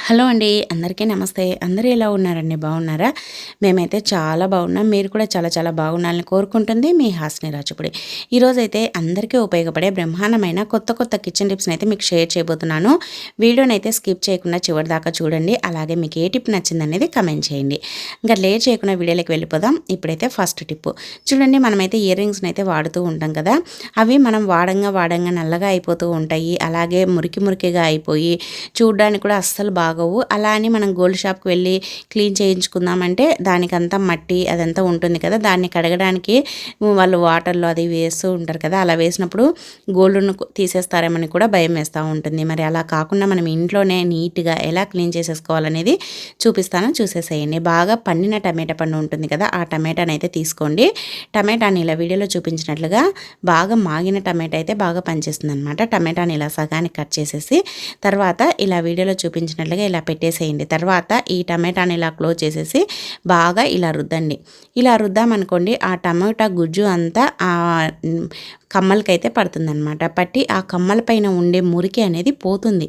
Hello అండి, అందరికీ నమస్తే. అందరూ ఎలా ఉన్నారండి? బాగున్నారా? మేమైతే చాలా బాగున్నాం. మీరు కూడా చాలా చాలా బాగుండాలని కోరుకుంటుంది మీ హాస్ని రాజుపుడి. ఈరోజైతే అందరికీ ఉపయోగపడే బ్రహ్మాండమైన కొత్త కొత్త కిచెన్ టిప్స్ని అయితే మీకు షేర్ చేయబోతున్నాను. వీడియోని అయితే స్కిప్ చేయకుండా చివరి దాకా చూడండి. అలాగే మీకు ఏ టిప్ నచ్చిందనేది కమెంట్ చేయండి. ఇంకా లేట్ చేయకుండా వీడియోలోకి వెళ్ళిపోదాం. ఇప్పుడైతే ఫస్ట్ టిప్ చూడండి. మనమైతే ఇయర్ రింగ్స్ని అయితే వాడుతూ ఉంటాం కదా. అవి మనం వాడంగా నల్లగా అయిపోతూ ఉంటాయి. అలాగే మురికిగా అయిపోయి చూడడానికి కూడా అస్సలు బాగోవు. అలా అని మనం గోల్డ్ షాప్కి వెళ్ళి క్లీన్ చేయించుకుందామంటే దానికంతా మట్టి అదంతా ఉంటుంది కదా. దాన్ని కడగడానికి వాళ్ళు వాటర్లో అది వేస్తూ ఉంటారు కదా. అలా వేసినప్పుడు గోల్డ్ను తీసేస్తారేమని కూడా భయం వేస్తూ ఉంటుంది. మరి అలా కాకుండా మనం ఇంట్లోనే నీట్గా ఎలా క్లీన్ చేసేసుకోవాలనేది చూపిస్తాను, చూసేసేయండి. బాగా పండిన టమాటా పండు ఉంటుంది కదా, ఆ టమాటాని అయితే తీసుకోండి. టమాటాని ఇలా వీడియోలో చూపించినట్లుగా బాగా మాగిన టమాటా అయితే బాగా పనిచేస్తుంది అనమాట. టమాటాని ఇలా సగానికి కట్ చేసేసి తర్వాత ఇలా వీడియోలో చూపించినట్లుగా ఇలా పెట్టేసేయండి. తర్వాత ఈ టమాటాని ఇలా క్లోజ్ చేసేసి బాగా ఇలా రుద్దండి. ఇలా రుద్దామనుకోండి ఆ టమాటా గుజ్జు అంతా కమ్మలకైతే పడుతుందన్నమాట. పట్టి ఆ కమ్మల పైన ఉండే మురికి అనేది పోతుంది.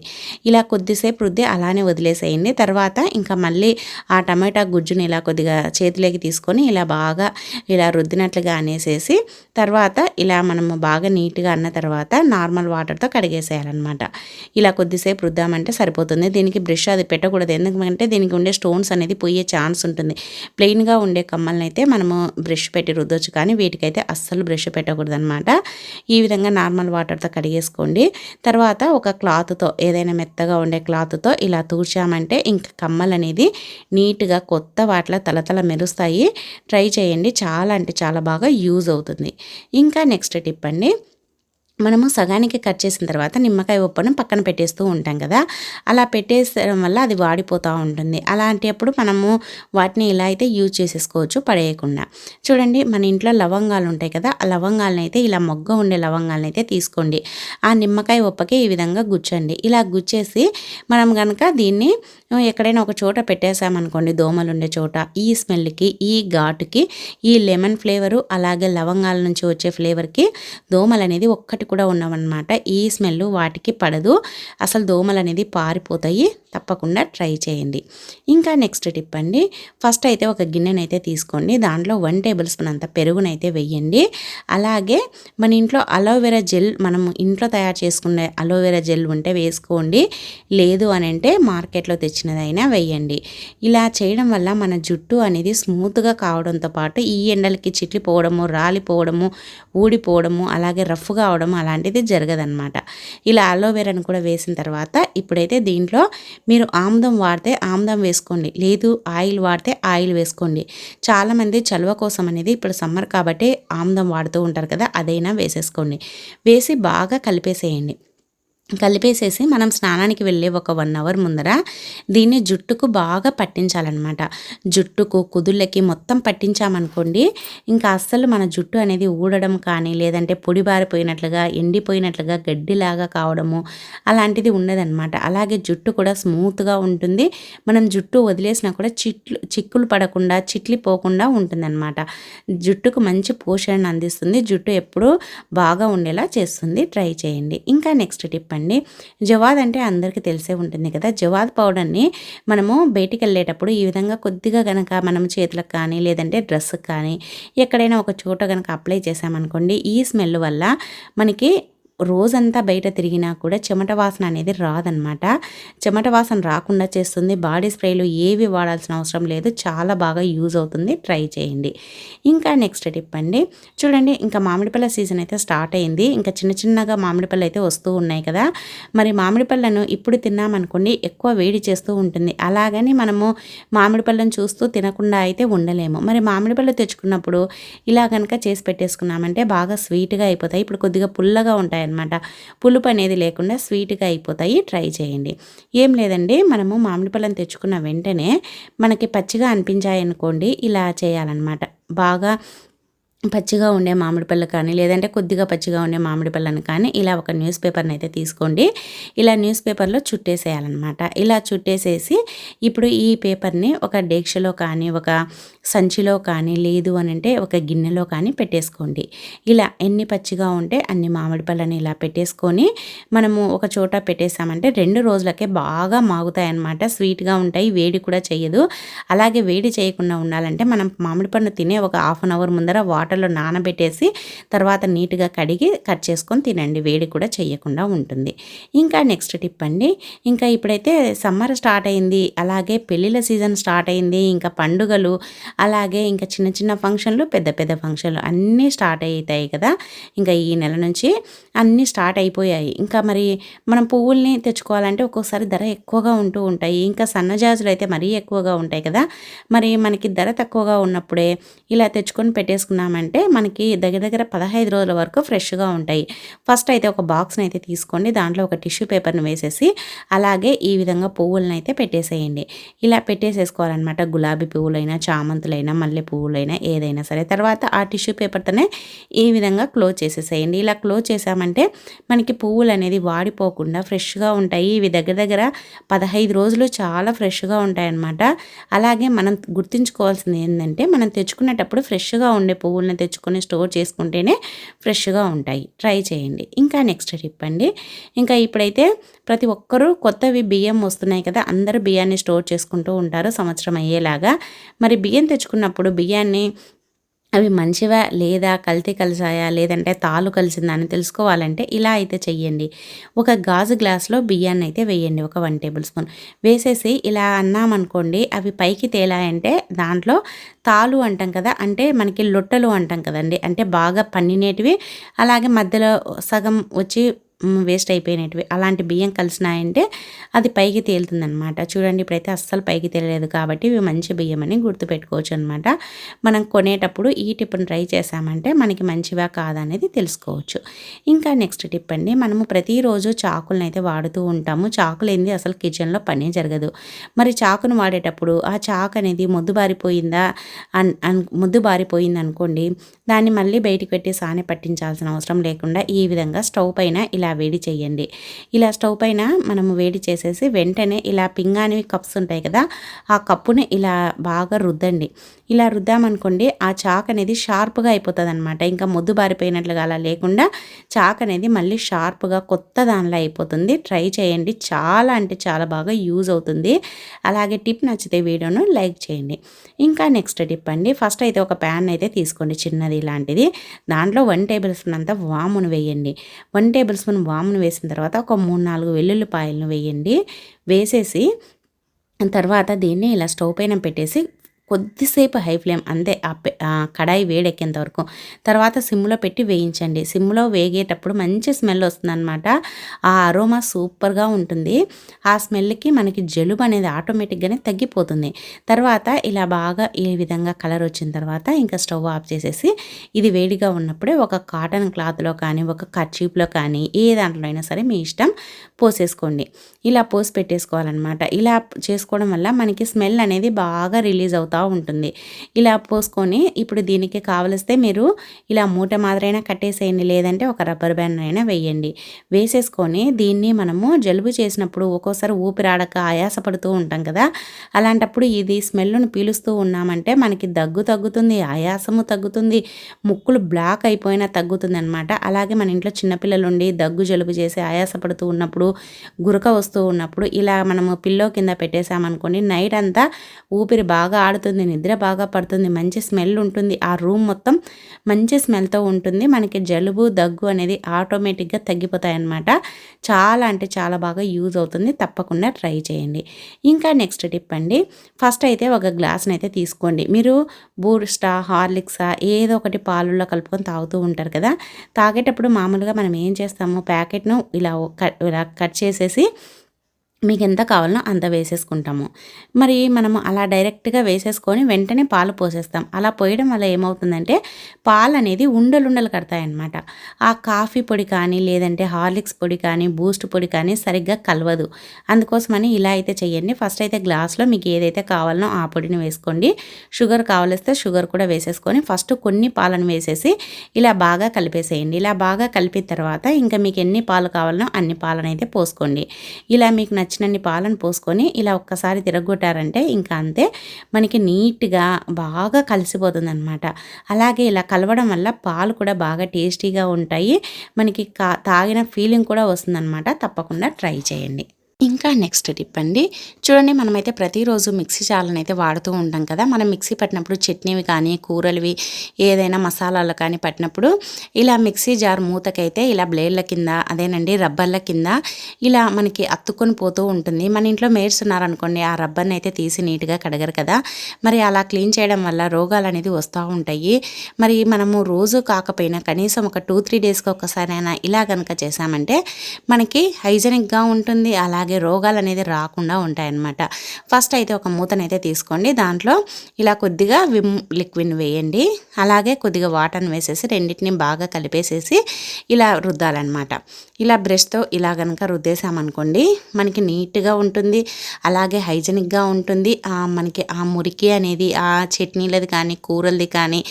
ఇలా కొద్దిసేపు రుద్ది అలానే వదిలేసేయండి. తర్వాత ఇంకా మళ్ళీ ఆ టమాటా గుజ్జుని ఇలా కొద్దిగా చేతిలోకి తీసుకొని ఇలా బాగా ఇలా రుద్దినట్లుగా అనేసేసి తర్వాత ఇలా మనము బాగా నీట్గా అన్న తర్వాత నార్మల్ వాటర్తో కడిగేసేయాలన్నమాట. ఇలా కొద్దిసేపు రుద్దామంటే సరిపోతుంది. దీనికి బ్రష్ అది పెట్టకూడదు, ఎందుకంటే దీనికి ఉండే స్టోన్స్ అనేది పోయే ఛాన్స్ ఉంటుంది. ప్లెయిన్గా ఉండే కమ్మల్ని అయితే మనము బ్రష్ పెట్టి రుద్దొచ్చు, కానీ వీటికైతే అస్సలు బ్రష్ పెట్టకూడదు అనమాట. ఈ విధంగా నార్మల్ వాటర్తో కడిగేసుకోండి. తర్వాత ఒక క్లాత్తో, ఏదైనా మెత్తగా ఉండే క్లాత్తో ఇలా తూర్చామంటే ఇంకా కమ్మలు అనేది నీట్గా కొత్త వాటిలో తలతల మెరుస్తాయి. ట్రై చేయండి, చాలా అంటే చాలా బాగా యూజ్ అవుతుంది. ఇంకా నెక్స్ట్ టిప్ అండి, మనము సగానికి కట్ చేసిన తర్వాత నిమ్మకాయ ఉప్పును పక్కన పెట్టేస్తూ ఉంటాం కదా. అలా పెట్టేసడం వల్ల అది వాడిపోతూ ఉంటుంది. అలాంటప్పుడు మనము వాటిని ఇలా అయితే యూజ్ చేసేసుకోవచ్చు పడేయకుండా. చూడండి, మన ఇంట్లో లవంగాలు ఉంటాయి కదా, ఆ లవంగాలను అయితే ఇలా మొగ్గ ఉండే లవంగాలను అయితే తీసుకోండి. ఆ నిమ్మకాయ ఉప్పకి ఈ విధంగా గుచ్చండి. ఇలా గుచ్చేసి మనం కనుక దీన్ని ఎక్కడైనా ఒక చోట పెట్టేసామనుకోండి, దోమలు ఉండే చోట, ఈ స్మెల్కి ఈ ఘాటుకి ఈ లెమన్ ఫ్లేవరు అలాగే లవంగాల నుంచి వచ్చే ఫ్లేవర్కి దోమలు అనేది ఒక్కటి కూడా ఉన్నామన్నమాట. ఈ స్మెల్ వాటికి పడదు, అసలు దోమలు అనేది పారిపోతాయి. తప్పకుండా ట్రై చేయండి. ఇంకా నెక్స్ట్ టిప్ అండి, ఫస్ట్ అయితే ఒక గిన్నెనైతే తీసుకోండి. దాంట్లో 1 టేబుల్ స్పూన్ అంత పెరుగునైతే వేయండి. అలాగే మన ఇంట్లో అలోవెరా జెల్, మనము ఇంట్లో తయారు చేసుకునే అలోవెరా జెల్ ఉంటే వేసుకోండి, లేదు అని అంటే మార్కెట్లో తెచ్చినదైనా వేయండి. ఇలా చేయడం వల్ల మన జుట్టు అనేది స్మూత్గా కావడంతో పాటు ఈ ఎండలకి చిట్లిపోవడము, రాలిపోవడము, ఊడిపోవడము, అలాగే రఫ్గా అవడం అలాంటిది జరగదన్నమాట. ఇలా అలోవెరాను కూడా వేసిన తర్వాత ఇప్పుడైతే దీంట్లో మీరు ఆముదం వాడితే ఆముదం వేసుకోండి, లేదు ఆయిల్ వాడితే ఆయిల్ వేసుకోండి. చాలామంది చలువ కోసం అనేది ఇప్పుడు సమ్మర్ కాబట్టి ఆముదం వాడుతూ ఉంటారు కదా, అదైనా వేసేసుకోండి. వేసి బాగా కలిపేసేయండి. కలిపేసేసి మనం స్నానానికి వెళ్ళే ఒక 1 అవర్ ముందర దీన్ని జుట్టుకు బాగా పట్టించాలన్నమాట. జుట్టుకు కుదుళ్ళకి మొత్తం పట్టించామనుకోండి, ఇంకా అస్సలు మన జుట్టు అనేది ఊడడం కానీ, లేదంటే పొడిబారిపోయినట్లుగా ఎండిపోయినట్లుగా గడ్డిలాగా కావడము అలాంటిది ఉండదన్నమాట. అలాగే జుట్టు కూడా స్మూత్గా ఉంటుంది. మనం జుట్టు వదిలేసినా కూడా చిక్కులు పడకుండా చిట్లిపోకుండా ఉంటుందన్నమాట. జుట్టుకు మంచి పోషణ అందిస్తుంది. జుట్టు ఎప్పుడూ బాగా ఉండేలా చేస్తుంది. ట్రై చేయండి. ఇంకా నెక్స్ట్ టిప్ అండి, జవాద్ అంటే అందరికీ తెలిసే ఉంటుంది కదా. జవాద్ పౌడర్ని మనము బయటికి వెళ్ళేటప్పుడు ఈ విధంగా కొద్దిగా కనుక మనం చేతులకు కానీ లేదంటే డ్రెస్కి కానీ ఎక్కడైనా ఒక చోట కనుక అప్లై చేసామనుకోండి, ఈ స్మెల్ వల్ల మనకి రోజంతా బయట తిరిగినా కూడా చెమట వాసన అనేది రాదనమాట. చెమట వాసన రాకుండా చేస్తుంది. బాడీ స్ప్రేలు ఏవి వాడాల్సిన అవసరం లేదు, చాలా బాగా యూజ్ అవుతుంది. ట్రై చేయండి. ఇంకా నెక్స్ట్ టిప్ అండి, చూడండి, ఇంకా మామిడిపళ్ళ సీజన్ అయితే స్టార్ట్ అయింది. ఇంకా చిన్నగా మామిడి పళ్ళు అయితే వస్తూ ఉన్నాయి కదా. మరి మామిడి పళ్ళను ఇప్పుడు తిన్నామనుకోండి ఎక్కువ వేడి చేస్తూ ఉంటుంది. అలాగని మనము మామిడి పళ్ళను చూస్తూ తినకుండా అయితే ఉండలేము. మరి మామిడి పళ్ళు తెచ్చుకున్నప్పుడు ఇలా కనుక చేసి పెట్టేసుకున్నామంటే బాగా స్వీట్గా అయిపోతాయి. ఇప్పుడు కొద్దిగా పుల్లగా ఉంటాయి అనమాట, పులుపు అనేది లేకుండా స్వీట్గా అయిపోతాయి. ట్రై చేయండి. ఏం లేదండి, మనము మామిడి పళ్ళని తెచ్చుకున్న వెంటనే మనకి పచ్చిగా అనిపించాయనుకోండి, ఇలా చేయాలన్నమాట. బాగా పచ్చిగా ఉండే మామిడి పళ్ళు కానీ లేదంటే కొద్దిగా పచ్చిగా ఉండే మామిడి పళ్ళని కానీ ఇలా ఒక న్యూస్ పేపర్ని అయితే తీసుకోండి. ఇలా న్యూస్ పేపర్లో చుట్టేసేయాలన్నమాట. ఇలా చుట్టేసేసి ఇప్పుడు ఈ పేపర్ని ఒక డేక్షలో కానీ ఒక సంచిలో కానీ లేదు అని అంటే ఒక గిన్నెలో కానీ పెట్టేసుకోండి. ఇలా ఎన్ని పచ్చిగా ఉంటే అన్ని మామిడి పళ్ళని ఇలా పెట్టేసుకొని మనము ఒక చోట పెట్టేసామంటే 2 రోజులకే బాగా మాగుతాయన్నమాట. స్వీట్గా ఉంటాయి, వేడి కూడా చేయదు. అలాగే వేడి చేయకుండా ఉండాలంటే మనం మామిడి పండు తినే ఒక హాఫ్ అన్ అవర్ ముందర వాటర్లో నానబెట్టేసి తర్వాత నీట్గా కడిగి కట్ చేసుకొని తినండి. వేడి కూడా చేయకుండా ఉంటుంది. ఇంకా నెక్స్ట్ టిప్ అండి, ఇంకా ఇప్పుడైతే సమ్మర్ స్టార్ట్ అయింది, అలాగే పెళ్ళిళ్ళ సీజన్ స్టార్ట్ అయింది, ఇంకా పండుగలు, అలాగే ఇంకా చిన్న చిన్న ఫంక్షన్లు, పెద్ద పెద్ద ఫంక్షన్లు అన్నీ స్టార్ట్ అవుతాయి కదా. ఇంకా ఈ నెల నుంచి అన్నీ స్టార్ట్ అయిపోయాయి. ఇంకా మరి మనం పువ్వుల్ని తెచ్చుకోవాలంటే ఒక్కొక్కసారి ధర ఎక్కువగా ఉంటూ ఉంటాయి. ఇంకా సన్నజాజులు అయితే మరీ ఎక్కువగా ఉంటాయి కదా. మరి మనకి ధర తక్కువగా ఉన్నప్పుడే ఇలా తెచ్చుకొని పెట్టేసుకున్నామంటే మనకి దగ్గర దగ్గర 15 రోజుల వరకు ఫ్రెష్గా ఉంటాయి. ఫస్ట్ అయితే ఒక బాక్స్ని అయితే తీసుకోండి. దాంట్లో ఒక టిష్యూ పేపర్ని వేసేసి అలాగే ఈ విధంగా పువ్వులను అయితే పెట్టేసేయండి. ఇలా పెట్టేసేసుకోవాలన్నమాట. గులాబీ పువ్వులైనా, చామంతులైనా, మల్లె పువ్వులైనా ఏదైనా సరే. తర్వాత ఆ టిష్యూ పేపర్తోనే ఈ విధంగా క్లోజ్ చేసేసేయండి. ఇలా క్లోజ్ చేసామంటే మనకి పువ్వులు అనేది వాడిపోకుండా ఫ్రెష్గా ఉంటాయి. ఇవి దగ్గర దగ్గర 15 రోజులు చాలా ఫ్రెష్గా ఉంటాయన్నమాట. అలాగే మనం గుర్తుంచుకోవాల్సింది ఏంటంటే మనం తెచ్చుకునేటప్పుడు ఫ్రెష్గా ఉండే పువ్వులను తెచ్చుకొని స్టోర్ చేసుకుంటేనే ఫ్రెష్గా ఉంటాయి. ట్రై చేయండి. ఇంకా నెక్స్ట్ టిప్ అండి, ఇంకా ఇప్పుడైతే ప్రతి ఒక్కరూ కొత్తవి బియ్యం వస్తున్నాయి కదా, అందరూ బియ్యాన్ని స్టోర్ చేసుకుంటూ ఉంటారు సంవత్సరం అయ్యేలాగా. మరి బియ్యం తెచ్చుకున్నప్పుడు బియ్యాన్ని అవి మంచివా లేదా కల్తీ కలిసాయా లేదంటే తాలు కలిసిందా అని తెలుసుకోవాలంటే ఇలా అయితే చెయ్యండి. ఒక గాజు గ్లాస్లో బియ్యాన్ని అయితే వేయండి, ఒక 1 టేబుల్ స్పూన్ వేసేసి ఇలా అన్నామనుకోండి, అవి పైకి తేలాయంటే దాంట్లో తాలు అంటాం కదా, అంటే మనకి లొట్టలు అంటాం కదండి, అంటే బాగా పండినేటివి అలాగే మధ్యలో సగం వచ్చి వేస్ట్ అయిపోయినవి అలాంటి బియ్యం కలిసినాయంటే అది పైకి తేలుతుందనమాట. చూడండి ఇప్పుడైతే అస్సలు పైకి తేలలేదు కాబట్టి ఇవి మంచి బియ్యం అని గుర్తుపెట్టుకోవచ్చు అనమాట. మనం కొనేటప్పుడు ఈ టిప్ని ట్రై చేసామంటే మనకి మంచివా కాదా అనేది తెలుసుకోవచ్చు. ఇంకా నెక్స్ట్ టిప్ అండి, మనము ప్రతిరోజు చాకులను అయితే వాడుతూ ఉంటాము. చాకులు ఏంది అసలు కిచెన్లో పనే జరగదు. మరి చాకును వాడేటప్పుడు ఆ చాకు అనేది ముద్దు బారిపోయింది అనుకోండి, దాన్ని మళ్ళీ బయటికి పెట్టి సానె పట్టించాల్సిన అవసరం లేకుండా ఈ విధంగా స్టవ్ పైన ఇలా వేడి చేయండి. ఇలా స్టవ్ పైన మనము వేడి చేసేసి వెంటనే ఇలా పింగాణి కప్స్ ఉంటాయి కదా, ఆ కప్పుని ఇలా బాగా రుద్దండి. ఇలా రుద్దామనుకోండి ఆ చాక్ అనేది షార్ప్గా అయిపోతుంది అనమాట. ఇంకా ముద్దు బారిపోయినట్లుగా అలా లేకుండా చాక్ అనేది మళ్ళీ షార్ప్గా కొత్త దానిలో అయిపోతుంది. ట్రై చేయండి, చాలా అంటే చాలా బాగా యూజ్ అవుతుంది. అలాగే టిప్ నచ్చితే వీడియోను లైక్ చేయండి. ఇంకా నెక్స్ట్ టిప్ అండి, ఫస్ట్ అయితే ఒక ప్యాన్ అయితే తీసుకోండి చిన్నది ఇలాంటిది. దాంట్లో 1 టేబుల్ స్పూన్ అంతా వామును వేయండి. 1 టేబుల్ స్పూన్ వామును వేసిన తర్వాత ఒక 3-4 వెల్లుల్లిపాయలను వేయండి. వేసేసి తర్వాత దీన్ని ఇలా స్టవ్ పైన పెట్టేసి కొద్దిసేపు హై ఫ్లేమ్ అంతే, కడాయి వేడెక్కేంత వరకు, తర్వాత సిమ్లో పెట్టి వేయించండి. సిమ్లో వేగేటప్పుడు మంచి స్మెల్ వస్తుందన్నమాట. ఆ అరోమా సూపర్గా ఉంటుంది. ఆ స్మెల్కి మనకి జలుబు అనేది ఆటోమేటిక్గానే తగ్గిపోతుంది. తర్వాత ఇలా బాగా ఈ విధంగా కలర్ వచ్చిన తర్వాత ఇంకా స్టవ్ ఆఫ్ చేసేసి ఇది వేడిగా ఉన్నప్పుడే ఒక కాటన్ క్లాత్లో కానీ ఒక కర్చీప్లో కానీ ఏ దాంట్లో అయినా సరే మీ ఇష్టం పోసేసుకోండి. ఇలా పోసి పెట్టేసుకోవాలన్నమాట. ఇలా చేసుకోవడం వల్ల మనకి స్మెల్ అనేది బాగా రిలీజ్ అవుతుంది ఉంటుంది. ఇలా పోసుకొని ఇప్పుడు దీనికి కావలిస్తే మీరు ఇలా మూట మాదిరైనా కట్టేసేయండి, లేదంటే ఒక రబ్బర్ బ్యాండ్ అయినా వేయండి. వేసేసుకొని దీన్ని మనము జలుబు చేసినప్పుడు ఒక్కోసారి ఊపిరాడక ఆయాసపడుతూ ఉంటాం కదా, అలాంటప్పుడు ఇది స్మెల్ను పీలుస్తూ ఉన్నామంటే మనకి దగ్గు తగ్గుతుంది, ఆయాసము తగ్గుతుంది, ముక్కులు బ్లాక్ అయిపోయినా తగ్గుతుంది అనమాట. అలాగే మన ఇంట్లో చిన్నపిల్లలు ఉండి దగ్గు జలుబు చేసి ఆయాసపడుతూ ఉన్నప్పుడు, గురక వస్తూ ఉన్నప్పుడు ఇలా మనము పిల్లో కింద పెట్టేసామనుకోండి, నైట్ అంతా ఊపిరి బాగా ఆడుతుంది, నిద్ర బాగా పడుతుంది, మంచి స్మెల్ ఉంటుంది, ఆ రూమ్ మొత్తం మంచి స్మెల్తో ఉంటుంది. మనకి జలుబు దగ్గు అనేది ఆటోమేటిక్గా తగ్గిపోతాయి అన్నమాట. చాలా అంటే చాలా బాగా యూజ్ అవుతుంది. తప్పకుండా ట్రై చేయండి. ఇంకా నెక్స్ట్ టిప్ అండి, ఫస్ట్ అయితే ఒక గ్లాస్ని అయితే తీసుకోండి. మీరు బూస్టా, హార్లిక్సా ఏదో ఒకటి పాలల్లో కలుపుకొని తాగుతూ ఉంటారు కదా, తాగేటప్పుడు మామూలుగా మనం ఏం చేస్తాము, ప్యాకెట్ను ఇలా కట్ చేసేసి మీకు ఎంత కావాలనో అంత వేసేసుకుంటాము. మరి మనము అలా డైరెక్ట్‌గా వేసేసుకొని వెంటనే పాలు పోసేస్తాం. అలా పోయడం వల్ల ఏమవుతుందంటే పాలనేది ఉండలుండలు కడతాయన్నమాట. ఆ కాఫీ పొడి కానీ, లేదంటే హార్లిక్స్ పొడి కానీ, బూస్ట్ పొడి కానీ సరిగ్గా కలవదు. అందుకోసమని ఇలా అయితే చేయండి. ఫస్ట్ అయితే గ్లాస్‌లో మీకు ఏదైతే కావాలనో ఆ పొడిని వేసుకోండి. షుగర్ కావలిస్తే షుగర్ కూడా వేసేసుకొని ఫస్ట్ కొన్ని పాలను వేసేసి ఇలా బాగా కలిపేసేయండి. ఇలా బాగా కలిపిన తర్వాత ఇంకా మీకు ఎన్ని పాలు కావాలనో అన్ని పాలనైతే పోసుకోండి. ఇలా మీకు నచ్చినన్ని పాలను పోసుకొని ఇలా ఒక్కసారి తిరగొట్టారంటే ఇంకా అంతే, మనకి నీట్‌గా బాగా కలిసిపోతుందనమాట. అలాగే ఇలా కలవడం వల్ల పాలు కూడా బాగా టేస్టీగా ఉంటాయి. మనకి తాగిన ఫీలింగ్ కూడా వస్తుందనమాట. తప్పకుండా ట్రై చేయండి. ఇంకా నెక్స్ట్ టిప్ అండి. చూడండి, మనమైతే ప్రతిరోజు మిక్సీ జార్‌లనైతే వాడుతూ ఉంటాం కదా! మనం మిక్సీ పట్టినప్పుడు చట్నీవి కానీ, కూరలవి ఏదైనా మసాలాలు కానీ పట్టినప్పుడు ఇలా మిక్సీ జార్ మూతకైతే ఇలా బ్లేడ్ల కింద అదేనండి రబ్బర్ల కింద ఇలా మనకి అతుక్కొని పోతూ ఉంటుంది. మన ఇంట్లో మేడ్స్ ఉన్నారనుకోండి, ఆ రబ్బర్‌ని అయితే తీసి నీట్‌గా కడగరు కదా! మరి అలా క్లీన్ చేయడం వల్ల రోగాలనేది వస్తూ ఉంటాయి. మరి మనము రోజు కాకపోయినా కనీసం ఒక 2, 3 డేస్‌కి ఒక్కసారైనా ఇలా గనక చేశామంటే మనకి హైజెనిక్‌గా ఉంటుంది. అలాగే రోగాలు అనేది రాకుండా ఉంటాయన్నమాట. ఫస్ట్ అయితే ఒక మూతనైతే తీసుకోండి. దాంట్లో ఇలా కొద్దిగా విమ్ లిక్విడ్ని వేయండి. అలాగే కొద్దిగా వాటర్ని వేసేసి రెండింటిని బాగా కలిపేసేసి ఇలా రుద్దాలన్నమాట. ఇలా బ్రష్తో ఇలా కనుక రుద్దేసామనుకోండి మనకి నీట్గా ఉంటుంది. అలాగే హైజెనిక్గా ఉంటుంది. మనకి ఆ మురికి అనేది ఆ చట్నీలది కానీ, కూరలది కానీ,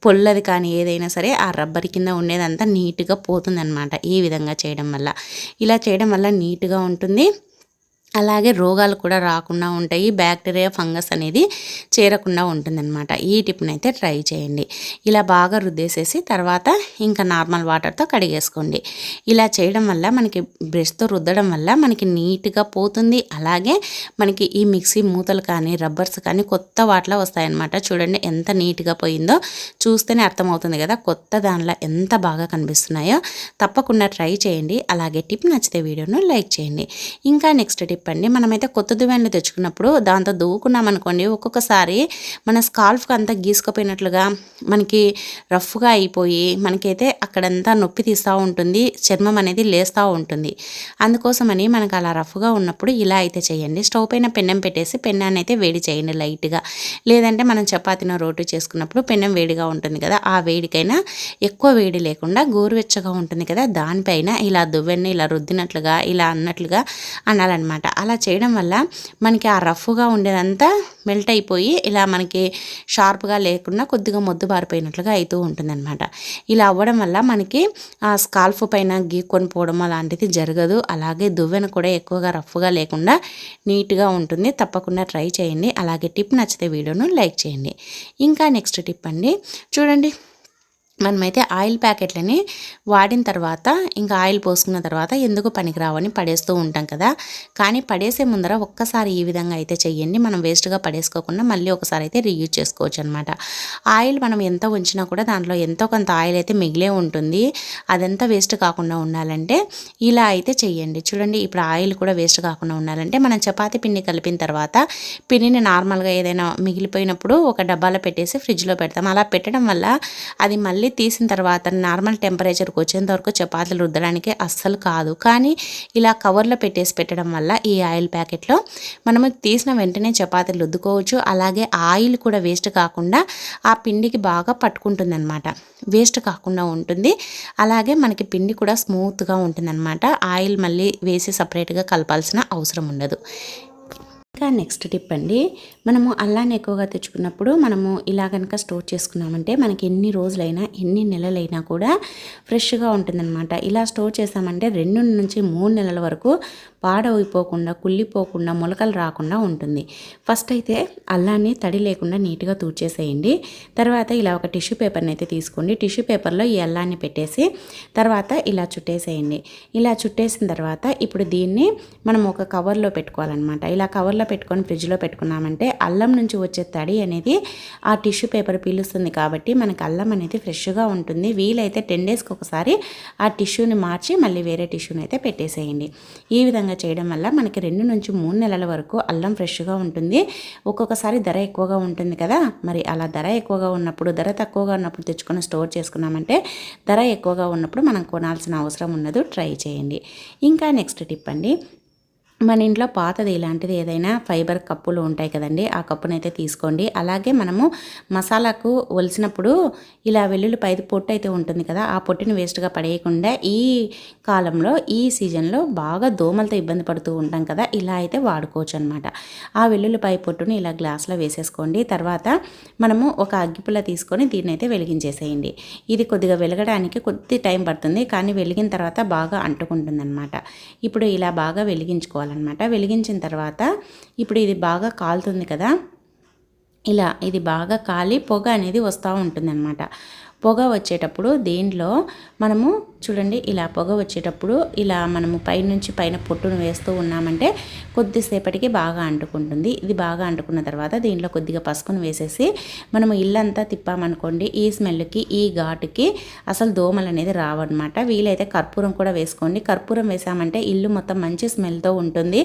పొల్లది కానీ ఏదైనా సరే ఆ రబ్బర్ కింద ఉండేదంతా నీట్గా పోతుందన్నమాట. ఈ విధంగా చేయడం వల్ల, ఇలా చేయడం వల్ల నీట్గా ఉంటుంది. అలాగే రోగాలు కూడా రాకుండా ఉంటాయి. బ్యాక్టీరియా, ఫంగస్ అనేది చేరకుండా ఉంటుందన్నమాట. ఈ టిప్ని అయితే ట్రై చేయండి. ఇలా బాగా రుద్దేసేసి తర్వాత ఇంకా నార్మల్ వాటర్తో కడిగేసుకోండి. ఇలా చేయడం వల్ల మనకి బ్రష్తో రుద్దడం వల్ల మనకి నీట్గా పోతుంది. అలాగే మనకి ఈ మిక్సీ మూతలు కానీ, రబ్బర్స్ కానీ కొత్త వాటిలో వస్తాయన్నమాట. చూడండి ఎంత నీట్గా పోయిందో, చూస్తేనే అర్థమవుతుంది కదా కొత్త దానిలో ఎంత బాగా కనిపిస్తున్నాయో. తప్పకుండా ట్రై చేయండి. అలాగే టిప్ నచ్చితే వీడియోను లైక్ చేయండి. ఇంకా నెక్స్ట్ టిప్ అండి, మనమైతే కొత్త దువ్వెనలు తెచ్చుకున్నప్పుడు దాంతో దువ్వుకున్నాం అనుకోండి, ఒక్కొక్కసారి మన స్కాల్ఫ్కి అంతా గీసుకుపోయినట్లుగా మనకి రఫ్గా అయిపోయి మనకైతే అక్కడంతా నొప్పి తీస్తూ ఉంటుంది, చర్మం అనేది లేస్తూ ఉంటుంది. అందుకోసమని మనకు అలా రఫ్గా ఉన్నప్పుడు ఇలా అయితే చేయండి. స్టవ్ పైన పెన్నం పెట్టేసి పెన్నాన్ని అయితే వేడి చేయండి లైట్గా. లేదంటే మనం చపాతీనో రోటీ చేసుకున్నప్పుడు పెన్నం వేడిగా ఉంటుంది కదా, ఆ వేడికైనా ఎక్కువ వేడి లేకుండా గోరువెచ్చగా ఉంటుంది కదా, దానిపైన ఇలా దువ్వెన్ని ఇలా రుద్దినట్లుగా ఇలా అన్నట్లుగా అనాలన్నమాట. అలా చేయడం వల్ల మనకి ఆ రఫ్గా ఉండేదంతా మెల్ట్ అయిపోయి ఇలా మనకి షార్ప్గా లేకుండా కొద్దిగా మొద్దు బారిపోయినట్లుగా అవుతూ ఉంటుందన్నమాట. ఇలా అవ్వడం వల్ల మనకి ఆ స్కాల్ఫ్ పైన గీక్కొని పోవడం అలాంటిది జరగదు. అలాగే దువ్వెన కూడా ఎక్కువగా రఫ్గా లేకుండా నీట్గా ఉంటుంది. తప్పకుండా ట్రై చేయండి. అలాగే టిప్ నచ్చితే వీడియోను లైక్ చేయండి. ఇంకా నెక్స్ట్ టిప్ అండి, చూడండి, మనమైతే ఆయిల్ ప్యాకెట్లని వాడిన తర్వాత ఇంకా ఆయిల్ పోసుకున్న తర్వాత ఎందుకు పనికిరావని పడేస్తూ ఉంటాం కదా. కానీ పడేసే ముందర ఒక్కసారి ఈ విధంగా అయితే చెయ్యండి. మనం వేస్ట్గా పడేసుకోకుండా మళ్ళీ ఒకసారి అయితే రీయూజ్ చేసుకోవచ్చు అనమాట. ఆయిల్ మనం ఎంత ఉంచినా కూడా దాంట్లో ఎంతో కొంత ఆయిల్ అయితే మిగిలే ఉంటుంది. అదంతా వేస్ట్ కాకుండా ఉండాలంటే ఇలా అయితే చెయ్యండి. చూడండి, ఇప్పుడు ఆయిల్ కూడా వేస్ట్ కాకుండా ఉండాలంటే మనం చపాతీ పిండి కలిపిన తర్వాత పిండిని నార్మల్గా ఏదైనా మిగిలిపోయినప్పుడు ఒక డబ్బాలో పెట్టేసి ఫ్రిడ్జ్లో పెడతాం. అలా పెట్టడం వల్ల అది మళ్ళీ తీసిన తర్వాత నార్మల్ టెంపరేచర్కి వచ్చేంత వరకు చపాతీలు రుద్దడానికి అస్సలు కాదు. కానీ ఇలా కవర్లో పెట్టడం వల్ల ఈ ఆయిల్ ప్యాకెట్లో మనము తీసిన వెంటనే చపాతీలు రుద్దుకోవచ్చు. అలాగే ఆయిల్ కూడా వేస్ట్ కాకుండా ఆ పిండికి బాగా పట్టుకుంటుంది అనమాట, వేస్ట్ కాకుండా ఉంటుంది. అలాగే మనకి పిండి కూడా స్మూత్గా ఉంటుందన్నమాట. ఆయిల్ మళ్ళీ వేసి సపరేట్గా కలపాల్సిన అవసరం ఉండదు. ఇంకా నెక్స్ట్ టిప్ అండి, మనము అల్లాన్ని ఎక్కువగా తెచ్చుకున్నప్పుడు మనము ఇలా కనుక స్టోర్ చేసుకున్నామంటే మనకి ఎన్ని రోజులైనా ఎన్ని నెలలైనా కూడా ఫ్రెష్గా ఉంటుందన్నమాట. ఇలా స్టోర్ చేసామంటే 2 నుంచి 3 నెలల వరకు పాడైపోకుండా, కుళ్ళిపోకుండా, మొలకలు రాకుండా ఉంటుంది. ఫస్ట్ అయితే అల్లాన్ని తడి లేకుండా నీట్గా తూడ్చేసేయండి. తర్వాత ఇలా ఒక టిష్యూ పేపర్ని అయితే తీసుకోండి. టిష్యూ పేపర్లో ఈ అల్లాన్ని పెట్టేసి తర్వాత ఇలా చుట్టేసేయండి. ఇలా చుట్టేసిన తర్వాత ఇప్పుడు దీన్ని మనం ఒక కవర్లో పెట్టుకోవాలన్నమాట. ఇలా కవర్లో పెట్టుకొని ఫ్రిడ్జ్లో పెట్టుకున్నామంటే అల్లం నుంచి వచ్చే తడి అనేది ఆ టిష్యూ పేపర్ పీలుస్తుంది కాబట్టి మనకి అల్లం అనేది ఫ్రెష్గా ఉంటుంది. వీలైతే 10 డేస్కి ఒకసారి ఆ టిష్యూని మార్చి మళ్ళీ వేరే టిష్యూని అయితే పెట్టేసేయండి. ఈ విధంగా చేయడం వల్ల మనకి 2 నుంచి 3 నెలల వరకు అల్లం ఫ్రెష్గా ఉంటుంది. ఒక్కొక్కసారి ధర ఎక్కువగా ఉంటుంది కదా, మరి అలా ధర ఎక్కువగా ఉన్నప్పుడు, ధర తక్కువగా ఉన్నప్పుడు తెచ్చుకొని స్టోర్ చేసుకున్నామంటే ధర ఎక్కువగా ఉన్నప్పుడు మనం కొనాల్సిన అవసరం ఉండదు. ట్రై చేయండి. ఇంకా నెక్స్ట్ టిప్ అండి, మన ఇంట్లో పాతది ఇలాంటిది ఏదైనా ఫైబర్ కప్పులు ఉంటాయి కదండి, ఆ కప్పునైతే తీసుకోండి. అలాగే మనము మసాలాకు ఒలిసినప్పుడు ఇలా వెల్లుల్లిపాయది పొట్టు అయితే ఉంటుంది కదా, ఆ పొట్టుని వేస్ట్గా పడేయకుండా ఈ కాలంలో ఈ సీజన్లో బాగా దోమలతో ఇబ్బంది పడుతూ ఉంటాం కదా, ఇలా అయితే వాడుకోవచ్చు అనమాట. ఆ వెల్లుల్లిపాయ పొట్టుని ఇలా గ్లాస్లో వేసేసుకోండి. తర్వాత మనము ఒక అగ్గిపుల్ల తీసుకొని దీన్ని అయితే వెలిగించేసేయండి. ఇది కొద్దిగా వెలగడానికి కొద్ది టైం పడుతుంది, కానీ వెలిగిన తర్వాత బాగా అంటుకుంటుంది అనమాట. ఇప్పుడు ఇలా బాగా వెలిగించుకోవాలి. వెలిగించిన తర్వాత ఇప్పుడు ఇది బాగా కాలుతుంది కదా, ఇలా ఇది బాగా కాలి పొగ అనేది వస్తూ ఉంటుందన్నమాట. పొగ వచ్చేటప్పుడు దీంట్లో మనము చూడండి, ఇలా పొగ వచ్చేటప్పుడు ఇలా మనము పైనుంచి పైన పొట్టును వేస్తూ ఉన్నామంటే కొద్దిసేపటికి బాగా అంటుకుంటుంది. ఇది బాగా అంటుకున్న తర్వాత దీంట్లో కొద్దిగా పసుపును వేసేసి మనము ఇల్లంతా తిప్పామనుకోండి, ఈ స్మెల్కి ఈ ఘాటుకి అసలు దోమలు అనేది రావన్నమాట. వీలైతే కర్పూరం కూడా వేసుకోండి. కర్పూరం వేసామంటే ఇల్లు మొత్తం మంచి స్మెల్తో ఉంటుంది.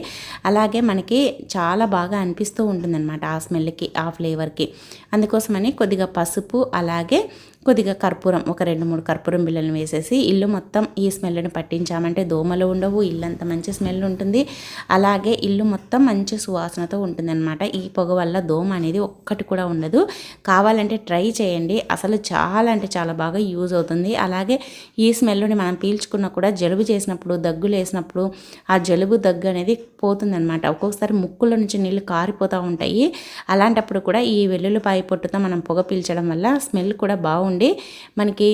అలాగే మనకి చాలా బాగా అనిపిస్తూ ఉంటుందన్నమాట ఆ స్మెల్కి, ఆ ఫ్లేవర్కి. అందుకోసమని కొద్దిగా పసుపు అలాగే కొద్దిగా కర్పూరం, ఒక 2-3 కర్పూరం బిళ్ళలను వేసేసి ఇల్లు మొత్తం ఈ స్మెల్ని పట్టించామంటే దోమలు ఉండవు, ఇల్లంతా మంచి స్మెల్ ఉంటుంది. అలాగే ఇల్లు మొత్తం మంచి సువాసనతో ఉంటుందన్నమాట. ఈ పొగ వల్ల దోమ అనేది ఒక్కటి కూడా ఉండదు. కావాలంటే ట్రై చేయండి, అసలు చాలా అంటే చాలా బాగా యూజ్ అవుతుంది. అలాగే ఈ స్మెల్ని మనం పీల్చుకున్నా కూడా జలుబు చేసినప్పుడు, దగ్గులు వేసినప్పుడు ఆ జలుబు దగ్గు అనేది పోతుందన్నమాట. ఒక్కొక్కసారి ముక్కుల నుంచి నీళ్ళు కారిపోతూ ఉంటాయి. అలాంటప్పుడు కూడా ఈ వెల్లుల్లిపాయ పొట్టుతో మనం పొగ పీల్చడం వల్ల స్మెల్ కూడా బాగుంది, మనకి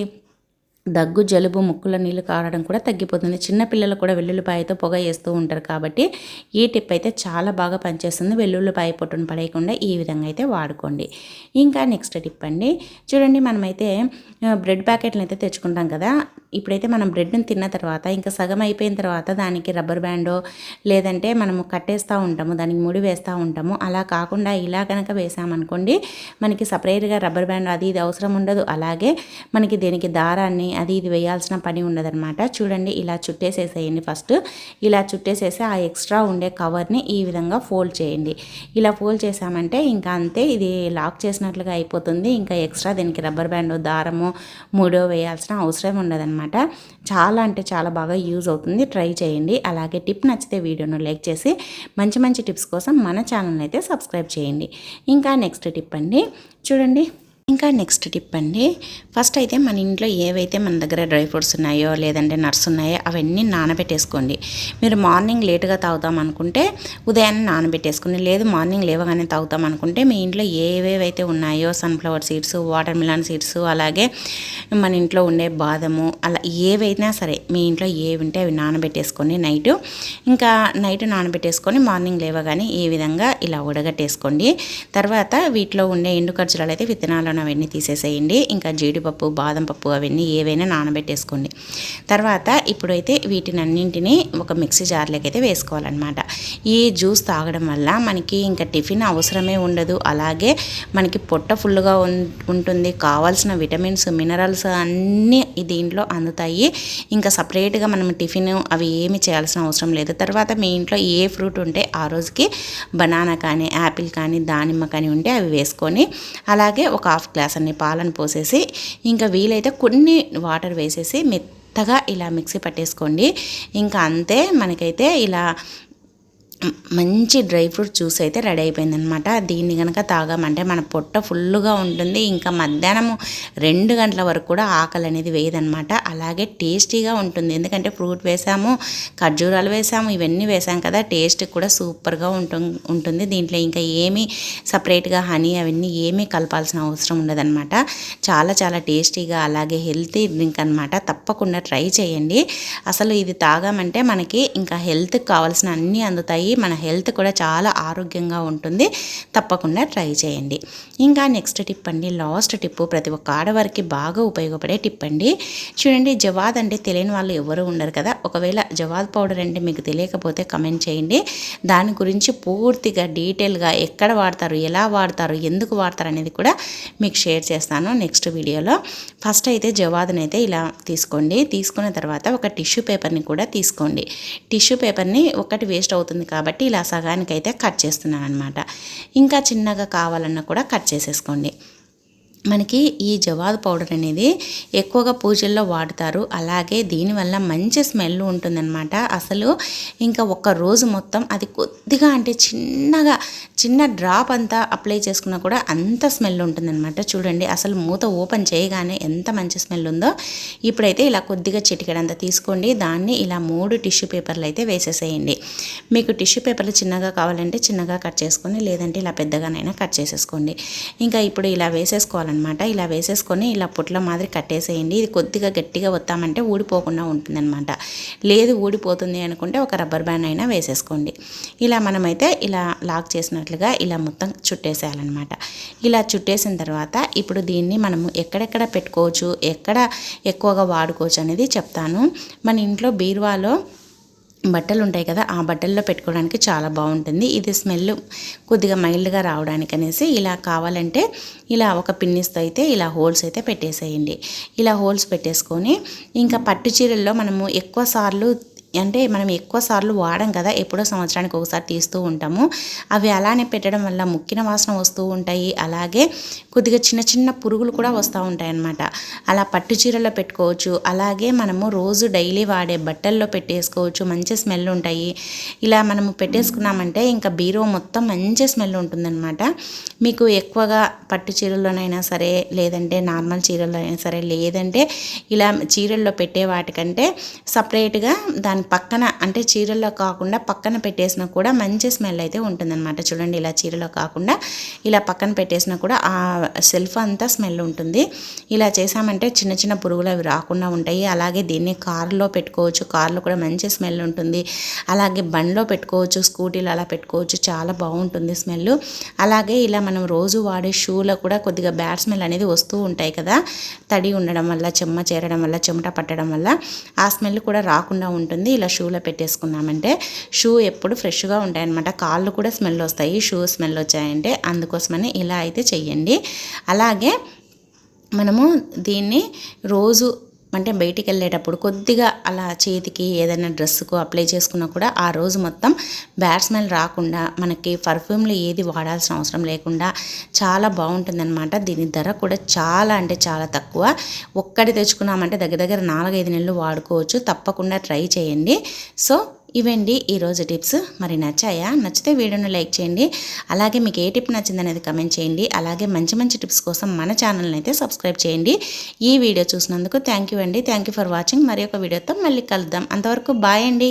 దగ్గు జలుబు ముక్కుల నీళ్ళు కారడం కూడా తగ్గిపోతుంది. చిన్నపిల్లలు కూడా వెల్లుల్లిపాయతో పొగ వేస్తూ ఉంటారు కాబట్టి ఈ టిప్ అయితే చాలా బాగా పనిచేస్తుంది. వెల్లుల్లిపాయ పొట్టును పడేయకుండా ఈ విధంగా అయితే వాడుకోండి. ఇంకా నెక్స్ట్ టిప్ అండి, చూడండి, మనమైతే బ్రెడ్ ప్యాకెట్లను అయితే తెచ్చుకుంటాం కదా, ఇప్పుడైతే మనం బ్రెడ్ని తిన్న తర్వాత ఇంకా సగం అయిపోయిన తర్వాత దానికి రబ్బర్ బ్యాండో లేదంటే మనము కట్టేస్తూ ఉంటాము, దానికి ముడి వేస్తూ ఉంటాము. అలా కాకుండా ఇలా కనుక వేసామనుకోండి, మనకి సపరేట్గా రబ్బర్ బ్యాండ్ అది ఇది అవసరం ఉండదు. అలాగే మనకి దీనికి దారాన్ని అది ఇది వేయాల్సిన పని ఉండదన్నమాట. చూడండి, ఇలా చుట్టేసేసేయండి. ఫస్ట్ ఇలా చుట్టేసేసి ఆ ఎక్స్ట్రా ఉండే కవర్ని ఈ విధంగా ఫోల్డ్ చేయండి. ఇలా ఫోల్డ్ చేసామంటే ఇంకా అంతే, ఇది లాక్ చేసినట్లుగా అయిపోతుంది. ఇంకా ఎక్స్ట్రా దీనికి రబ్బర్ బ్యాండ్ దారము మూడో వేయాల్సిన అవసరం ఉండదన్నమాట. చాలా అంటే చాలా బాగా యూజ్ అవుతుంది, ట్రై చేయండి. అలాగే టిప్ నచ్చితే వీడియోను లైక్ చేసి మంచి మంచి టిప్స్ కోసం మన ఛానల్ అయితే సబ్స్క్రైబ్ చేయండి. ఇంకా నెక్స్ట్ టిప్ అండి, చూడండి, ఫస్ట్ అయితే మన ఇంట్లో ఏవైతే మన దగ్గర డ్రై ఫ్రూట్స్ ఉన్నాయో లేదంటే నట్స్ ఉన్నాయో అవన్నీ నానబెట్టేసుకోండి. మీరు మార్నింగ్ లేటుగా తాగుతాం అనుకుంటే ఉదయాన్నే నానబెట్టేసుకోండి. లేదు మార్నింగ్ లేవగానే తాగుతాం అనుకుంటే మీ ఇంట్లో ఏవేవైతే ఉన్నాయో sunflower seeds, water melon seeds, అలాగే మన ఇంట్లో ఉండే బాదము, అలా ఏవైనా సరే మీ ఇంట్లో ఏవి ఉంటే అవి నానబెట్టేసుకొని నైట్ నానబెట్టేసుకొని మార్నింగ్ లేవగానే ఈ విధంగా ఇలా ఉడగట్టేసుకోండి. తర్వాత వీటిలో ఉండే ఎండు ఖర్జూరాలు అయితే విత్తనాలు అవన్నీ తీసేసేయండి. ఇంకా జీడిపప్పు, బాదం పప్పు అవన్నీ ఏవైనా నానబెట్టేసుకోండి. తర్వాత ఇప్పుడైతే వీటినన్నింటినీ ఒక మిక్సీ జార్లోకి అయితే వేసుకోవాలన్నమాట. ఈ జ్యూస్ తాగడం వల్ల మనకి ఇంకా టిఫిన్ అవసరమే ఉండదు. అలాగే మనకి పొట్ట ఫుల్గా ఉంటుంది. కావాల్సిన విటమిన్స్, మినరల్స్ అన్నీ దీంట్లో అందుతాయి. ఇంకా సపరేట్గా మనం టిఫిన్ అవి ఏమి చేయాల్సిన అవసరం లేదు. తర్వాత మీ ఇంట్లో ఏ ఫ్రూట్ ఉంటే ఆ రోజుకి బనానా కానీ, యాపిల్ కానీ, దానిమ్మ కానీ ఉంటే అవి వేసుకొని అలాగే ఒక హాఫ్ గ్లాస్ అన్ని పాలను పోసేసి ఇంకా వీలైతే కొన్ని వాటర్ వేసేసి మెత్తగా ఇలా మిక్సీ పట్టేసుకోండి. ఇంకా అంతే, మనకైతే ఇలా మంచి డ్రై ఫ్రూట్ జ్యూస్ అయితే రెడీ అయిపోయిందనమాట. దీన్ని కనుక తాగామంటే మన పొట్ట ఫుల్గా ఉంటుంది. ఇంకా మధ్యాహ్నం 2 గంటల వరకు కూడా ఆకలి అనేది వేయదనమాట. అలాగే టేస్టీగా ఉంటుంది, ఎందుకంటే ఫ్రూట్ వేసాము, ఖర్జూరాలు వేసాము, ఇవన్నీ వేసాం కదా, టేస్ట్ కూడా సూపర్గా ఉంటుంది. దీంట్లో ఇంకా ఏమీ సపరేట్గా హనీ అవన్నీ ఏమీ కలపాల్సిన అవసరం ఉండదన్నమాట. చాలా చాలా టేస్టీగా అలాగే హెల్తీ డ్రింక్ అనమాట. తప్పకుండా ట్రై చేయండి. అసలు ఇది తాగామంటే మనకి ఇంకా హెల్త్కి కావాల్సిన అన్నీ అందుతాయి. మన హెల్త్ కూడా చాలా ఆరోగ్యంగా ఉంటుంది. తప్పకుండా ట్రై చేయండి. ఇంకా నెక్స్ట్ టిప్ అండి, లాస్ట్ టిప్, ప్రతి ఒక్క ఆడవారికి బాగా ఉపయోగపడే టిప్ అండి. చూడండి, జవాద్ అంటే తెలియని వాళ్ళు ఎవరు ఉండరు కదా. ఒకవేళ జవాద్ పౌడర్ అంటే మీకు తెలియకపోతే కమెంట్ చేయండి. దాని గురించి పూర్తిగా డీటెయిల్గా ఎక్కడ వాడతారు, ఎలా వాడతారు, ఎందుకు వాడతారు అనేది కూడా మీకు షేర్ చేస్తాను నెక్స్ట్ వీడియోలో. ఫస్ట్ అయితే జవాద్ని అయితే ఇలా తీసుకోండి. తీసుకున్న తర్వాత ఒక టిష్యూ పేపర్ని కూడా తీసుకోండి. టిష్యూ పేపర్ని ఒకటి వేస్ట్ అవుతుంది కాబట్టి ఇలా సగానికైతే కట్ చేస్తున్నాను అనమాట. ఇంకా చిన్నగా కావాలన్నా కూడా కట్ చేసేసుకోండి. మనకి ఈ జవాదు పౌడర్ అనేది ఎక్కువగా పూజల్లో వాడతారు. అలాగే దీనివల్ల మంచి స్మెల్ ఉంటుందన్నమాట. అసలు ఇంకా ఒక రోజు మొత్తం అది కొద్దిగా అంటే చిన్న డ్రాప్ అంతా అప్లై చేసుకున్నా కూడా అంత స్మెల్ ఉంటుందన్నమాట. చూడండి అసలు మూత ఓపెన్ చేయగానే ఎంత మంచి స్మెల్ ఉందో. ఇప్పుడైతే ఇలా కొద్దిగా చిటికెడంతా తీసుకోండి. దాన్ని ఇలా 3 టిష్యూ పేపర్లు అయితే వేసేసేయండి. మీకు టిష్యూ పేపర్లు చిన్నగా కావాలంటే చిన్నగా కట్ చేసుకొని, లేదంటే ఇలా పెద్దగానైనా కట్ చేసేసుకోండి. ఇంకా ఇప్పుడు ఇలా వేసేసుకోవాలన్నమాట. ఇలా వేసేసుకొని ఇలా పుట్ల మాదిరి కట్టేసేయండి. ఇది కొద్దిగా గట్టిగా వత్తామంటే ఊడిపోకుండా ఉంటుందన్నమాట. లేదు ఊడిపోతుంది అనుకుంటే ఒక రబ్బర్ బ్యాండ్ అయినా వేసేసుకోండి. ఇలా మనమైతే ఇలా లాక్ చేసినట్లుగా ఇలా మొత్తం చుట్టేసేయాలన్నమాట. ఇలా చుట్టేసిన తర్వాత ఇప్పుడు దీన్ని మనము ఎక్కడెక్కడ పెట్టుకోవచ్చు, ఎక్కడ ఎక్కువగా వాడుకోవచ్చు అనేది చెప్తాను. మన ఇంట్లో బీరువాలో బట్టలు ఉంటాయి కదా, ఆ బట్టల్లో పెట్టుకోవడానికి చాలా బాగుంటుంది. ఇది స్మెల్ కొద్దిగా మైల్డ్గా రావడానికి అనేసి ఇలా కావాలంటే ఇలా ఒక పిన్నిస్తో అయితే ఇలా హోల్స్ అయితే పెట్టేసేయండి. ఇలా హోల్స్ పెట్టేసుకొని ఇంకా పట్టు చీరల్లో మనము మనం ఎక్కువ సార్లు వాడం కదా, ఎప్పుడో సంవత్సరానికి ఒకసారి తీస్తూ ఉంటాము. అవి అలానే పెట్టడం వల్ల ముక్కిన వాసన వస్తూ ఉంటాయి. అలాగే కొద్దిగా చిన్న పురుగులు కూడా వస్తూ ఉంటాయి అన్నమాట. అలా పట్టు చీరల్లో పెట్టుకోవచ్చు. అలాగే మనము రోజు డైలీ వాడే బట్టల్లో పెట్టేసుకోవచ్చు. మంచి స్మెల్ ఉంటాయి. ఇలా మనము పెట్టేసుకున్నామంటే ఇంకా బీరువా మొత్తం మంచి స్మెల్ ఉంటుందన్నమాట. మీకు ఎక్కువగా పట్టు చీరల్లోనైనా సరే, లేదంటే నార్మల్ చీరల్లో అయినా సరే, లేదంటే ఇలా చీరల్లో పెట్టే వాటికంటే సపరేట్గా దాని పక్కన అంటే చీరల్లో కాకుండా పక్కన పెట్టేసినా కూడా మంచి స్మెల్ అయితే ఉంటుందన్నమాట. చూడండి ఇలా చీరలో కాకుండా ఇలా పక్కన పెట్టేసినా కూడా ఆ సెల్ఫ్ అంతా స్మెల్ ఉంటుంది. ఇలా చేసామంటే చిన్న పురుగులు అవి రాకుండా ఉంటాయి. అలాగే దీన్ని కారులో పెట్టుకోవచ్చు. కారులో కూడా మంచి స్మెల్ ఉంటుంది. అలాగే బండిలో పెట్టుకోవచ్చు, స్కూటీలో అలా పెట్టుకోవచ్చు. చాలా బాగుంటుంది స్మెల్. అలాగే ఇలా మనం రోజు వాడే షూలో కూడా కొద్దిగా బ్యాడ్ స్మెల్ అనేది వస్తూ ఉంటాయి కదా, తడి ఉండడం వల్ల, చెమ్మ చేరడం వల్ల, చెమట పట్టడం వల్ల ఆ స్మెల్ కూడా రాకుండా ఉంటుంది. ఇలా షూలో పెట్టేసుకున్నామంటే షూ ఎప్పుడు ఫ్రెష్గా ఉంటాయన్నమాట. కాళ్ళు కూడా స్మెల్ వస్తాయి షూ స్మెల్ వచ్చాయంటే. అందుకోసమని ఇలా అయితే చెయ్యండి. అలాగే మనము దీన్ని రోజు అంటే బయటికి వెళ్ళేటప్పుడు కొద్దిగా అలా చేతికి ఏదైనా డ్రెస్సుకు అప్లై చేసుకున్నా కూడా ఆ రోజు మొత్తం బ్యాడ్ స్మెల్ రాకుండా మనకి పర్ఫ్యూమ్లు ఏది వాడాల్సిన అవసరం లేకుండా చాలా బాగుంటుందన్నమాట. దీని ధర కూడా చాలా అంటే చాలా తక్కువ. ఒక్కటి తెచ్చుకున్నామంటే దగ్గర 4-5 నెలలు వాడుకోవచ్చు. తప్పకుండా ట్రై చేయండి. సో ఇవండి ఈరోజు టిప్స్. మరి నచ్చాయా? నచ్చితే వీడియోని లైక్ చేయండి. అలాగే మీకు ఏ టిప్ నచ్చిందనేది కమెంట్ చేయండి. అలాగే మంచి టిప్స్ కోసం మన ఛానల్ని అయితే సబ్స్క్రైబ్ చేయండి. ఈ వీడియో చూసినందుకు థ్యాంక్ యూ అండి. Thank you for watching. మరి ఒక వీడియోతో మళ్ళీ కలుద్దాం. అంతవరకు బాయ్ అండి.